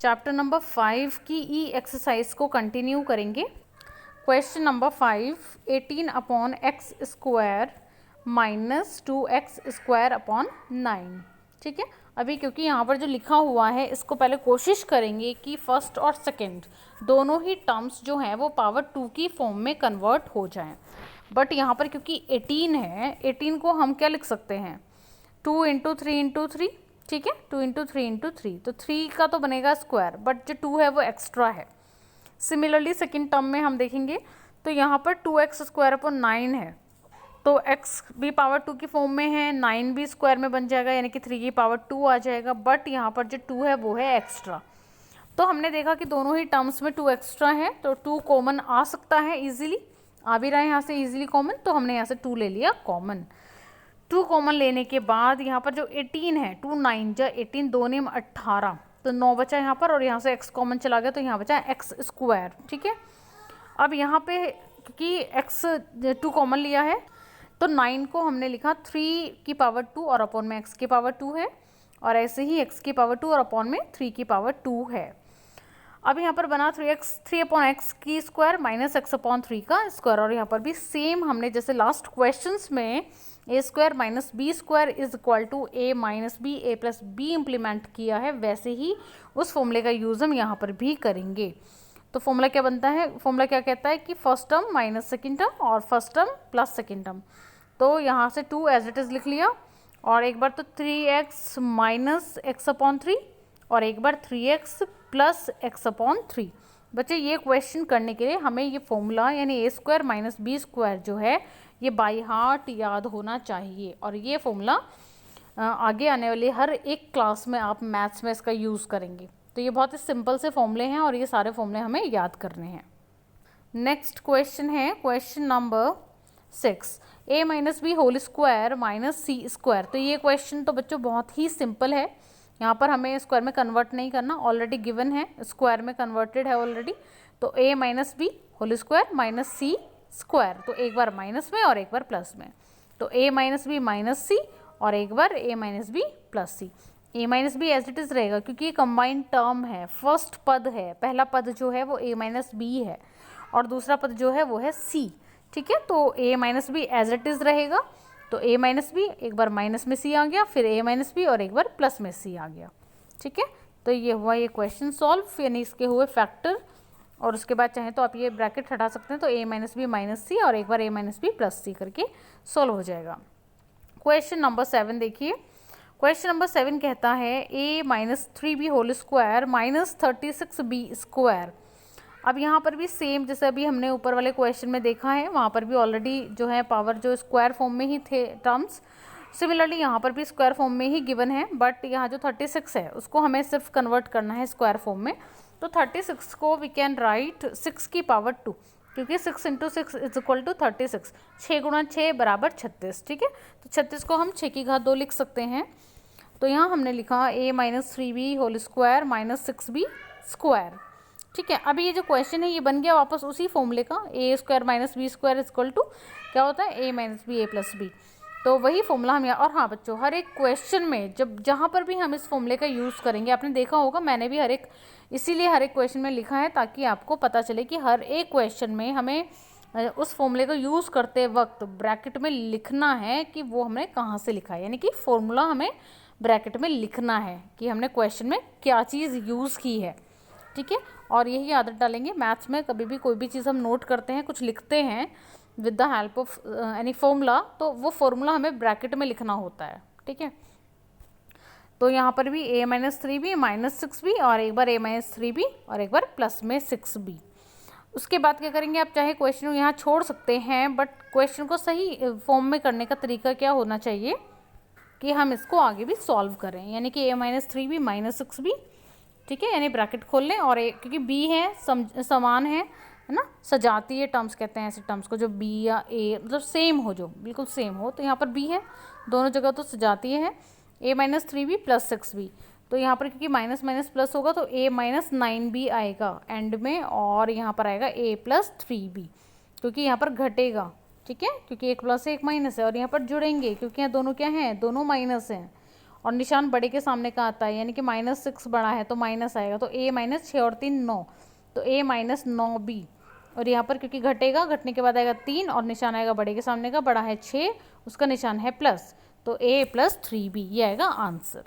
Chapter number 5 की ई exercise को continue करेंगे। Question number 5, 18/x² minus 2x² 9। ठीक है, अभी क्योंकि यहाँ पर जो लिखा हुआ है इसको पहले कोशिश करेंगे कि फर्स्ट और सेकंड दोनों ही टर्म्स जो हैं वो पावर 2 की फॉर्म में कन्वर्ट हो जाएं। बट यहाँ पर क्योंकि 18 है, 18 को हम क्या लिख सकते हैं, 2 × 3 × 3। ठीक है, 2 × 3 × 3, तो 3 का तो बनेगा स्क्वायर, बट जो 2 है वो एक्स्ट्रा है। सिमिलरली सेकेंड टर्म में हम देखेंगे तो यहाँ पर 2x² 9 है, तो x भी पावर 2 की फॉर्म में है, 9 भी स्क्वायर में बन जाएगा, यानी कि 3 की पावर 2 आ जाएगा। बट यहाँ पर जो 2 है वो है एक्स्ट्रा। तो हमने देखा कि दोनों ही टर्म्स में 2 एक्स्ट्रा है, तो 2 कॉमन आ सकता है, इजीली आ भी रहा है यहाँ से इजीली कॉमन, तो हमने यहाँ से 2 ले लिया कॉमन। 2 कॉमन लेने के बाद यहाँ पर जो 18 है, 2 9 जा 18, 2 नेम 18, तो 9 बचा यहाँ पर, और यहाँ से x कॉमन चला गया तो यहाँ बचा x²। ठीक है, अब यहाँ पे क्योंकि x 2 कॉमन लिया है तो 9 को हमने लिखा 3 की पावर 2 और अपॉन में x की पावर 2 है, और ऐसे ही x की पावर 2 और अपॉन में 3 की पावर 2 है। अब यहाँ पर बना 3/x की स्क्वायर माइनस x/3 का स्क्वायर, और यहाँ पर भी सेम हमने जैसे लास्ट क्वेश्चंस में a² - b² is equal to a - b a + b implement किया है, वैसे ही उस फॉर्मूले का यूज़ हम यहाँ पर भी करेंगे। तो फॉर्मूला क्या बनता है, फॉर्मूला क्या कहता है कि first term minus second term और first term plus second term. तो यहाँ से 2 एज इट इज़ लिख लिया, और एक बार तो 3x - x/3 और एक बार 3x + x/3। बच्चे ये क्वेश्चन करने के लिए हमें ये फॉर्मूला यानी a² - b² जो है ये बाय हार्ट याद होना चाहिए, और ये फॉर्मूला आगे आने वाली हर एक क्लास में आप मैथ्स में इसका यूज़ करेंगे। तो ये बहुत ही सिंपल से फॉर्मूले हैं और ये सारे फॉर्मूले हमें याद करने हैं। नेक्स्ट क्वेश्चन है question number 6, a - b² - c²। तो ये क्वेश्चन तो बच्चों बहुत ही सिंपल है, यहाँ पर हमें स्क्वायर में कन्वर्ट नहीं करना, ऑलरेडी गिवन है, स्क्वायर में कन्वर्टेड है ऑलरेडी। तो a - b² - c², तो एक बार माइनस में और एक बार प्लस में, तो a - b - c और एक बार a - b + c। a - b as it is रहेगा क्योंकि ये कंबाइंड टर्म है, फर्स्ट पद है, पहला पद जो है वो a - b है और दूसरा पद जो है वो है c। ठीक है, तो a - b as it is रहेगा, तो a - b एक बार माइनस में c आ गया, फिर a - b और एक बार प्लस में c आ गया। ठीक है, तो ये हुआ ये क्वेश्चन सॉल्व, यानी इसके हुए फैक्टर, और उसके बाद चाहे तो आप ये ब्रैकेट हटा सकते हैं, तो a - b - c और एक बार a - b + c करके सॉल्व हो जाएगा। क्वेश्चन नंबर 7 देखिए, क्वेश्चन नंबर 7 कहता है a - 3b² - 36b²। अब यहाँ पर भी सेम जैसे अभी हमने ऊपर वाले क्वेश्चन में देखा है, वहाँ पर भी ऑलरेडी जो है पावर जो स्क्वायर फॉर्म में ही थे टर्म्स, सिमिलरली यहाँ पर भी स्क्वायर फॉर्म में ही गिवन है, बट यहाँ जो 36 है उसको हमें सिर्फ कन्वर्ट करना है स्क्वायर फॉर्म में। तो 36 को वी कैन राइट 6 की पावर 2, क्योंकि 6 × 6 इज इक्वल टू 36, 6 × 6 = 36। ठीक है, तो 36 को हम 6 की घात 2 लिख सकते हैं। तो यहाँ हमने लिखा a - 3b² - 6b²। ठीक है, अभी ये जो क्वेश्चन है ये बन गया वापस उसी फॉर्मूले का, a² - b² इक्वल टू क्या होता है a - b a + b। तो वही फॉर्मूला हम यहाँ, और हाँ बच्चों हर एक क्वेश्चन में जब जहाँ पर भी हम इस फॉर्मूले का यूज़ करेंगे, आपने देखा होगा मैंने भी इसीलिए हर एक क्वेश्चन में लिखा है ताकि आपको पता चले कि हर एक क्वेश्चन में हमें उस फॉर्मूले को यूज़ करते वक्त ब्रैकेट में लिखना है कि वो हमने कहाँ से लिखा है, यानी कि फॉर्मूला हमें ब्रैकेट में लिखना है कि हमने क्वेश्चन में क्या चीज़ यूज़ की है। ठीक है, और यही आदत डालेंगे मैथ्स में, कभी भी कोई भी चीज़ हम नोट करते हैं, कुछ लिखते हैं with the help of any formula, तो वो फॉर्मूला हमें ब्रैकेट में लिखना होता है। ठीक है, तो यहाँ पर भी a - 3b - 6b और एक बार a - 3b और एक बार प्लस में 6b। उसके बाद क्या करेंगे, आप चाहे क्वेश्चन को यहाँ छोड़ सकते हैं, बट क्वेश्चन को सही फॉर्म में करने का तरीका क्या होना चाहिए कि हम इसको आगे भी सॉल्व करें, यानी कि a - 3b - 6b। ठीक है, यानी ब्रैकेट खोल लें, और क्योंकि b है समान है ना, सजातीय टर्म्स कहते हैं ऐसे टर्म्स को, जो b या a मतलब सेम हो, जो बिल्कुल सेम हो, तो यहाँ पर b है दोनों जगह, तो सजातीय है a - 3b + 6b। तो यहाँ पर क्योंकि माइनस माइनस प्लस होगा तो a - 9b आएगा एंड में, और यहाँ पर आएगा a + 3b, क्योंकि यहाँ पर घटेगा। ठीक है, क्योंकि एक प्लस है एक माइनस है, और यहाँ पर जुड़ेंगे क्योंकि यहाँ दोनों क्या हैं, दोनों माइनस हैं, और निशान बड़े के सामने का आता है, यानी कि -6 बड़ा है तो माइनस आएगा, तो a -6 और 3 9, तो a -9b। और यहाँ पर क्योंकि घटेगा, घटने के बाद आएगा 3 और निशान आएगा बड़े के सामने का, बड़ा है 6, उसका निशान है प्लस, तो a + 3b, ये आएगा आंसर।